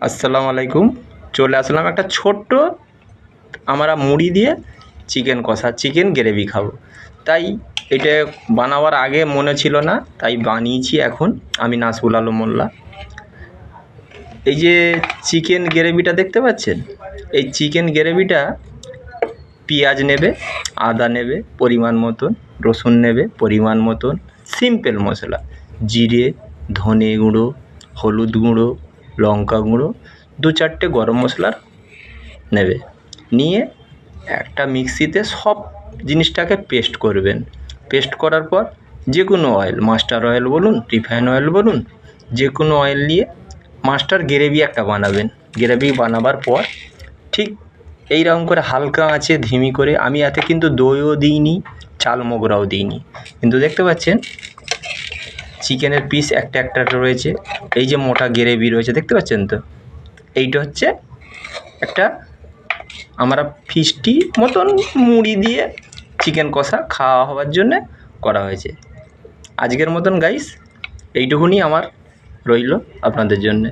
আসসালামু আলাইকুম। চলে আসলাম একটা ছোট্ট আমরা মুড়ি দিয়ে চিকেন কষা, চিকেন গ্রেভি খাবো। তাই এটা বানাবার আগে মনে ছিল না, তাই বানিয়েছি এখন। আমি নাসিবুল আলম মোল্লা। এই যে চিকেন গ্রেভিটা দেখতে পাচ্ছেন, এই চিকেন গ্রেভিটা পেঁয়াজ নেবে, আদা নেবে পরিমাণ মতন, রসুন নেবে পরিমাণ মতন, সিম্পল মশলা জিরে, ধনে গুঁড়ো, হলুদ গুঁড়ো, লঙ্কা গুঁড়ো, 2-4টে গরম মশলার নেবে। নিয়ে একটা মিক্সিতে সব জিনিসটাকে পেস্ট করবেন। পেস্ট করার পর যে কোনো অয়েল, মাস্টার অয়েল বলুন, রিফাইন অয়েল বলুন, যে কোনো অয়েল নিয়ে মাস্টার গ্রেভি একটা বানাবেন। গ্রেভি বানাবার পর ঠিক এইরকম করে হালকা আঁচে ধিমি করে, আমি এতে কিন্তু দইও দিইনি, চাল মোগরাও দিইনি, কিন্তু দেখতে পাচ্ছেন চিকেনের পিস একটা একটা রয়েছে। এই যে মোটা গ্রেভি রয়েছে দেখতে পাচ্ছেন তো, এইটা হচ্ছে একটা আমরা ফিস্টি মতন মুড়ি দিয়ে চিকেন কষা খাওয়া হওয়ার জন্যে করা হয়েছে। আজকের মতন গাইস এইটুকুনি আমার রইল আপনাদের জন্যে।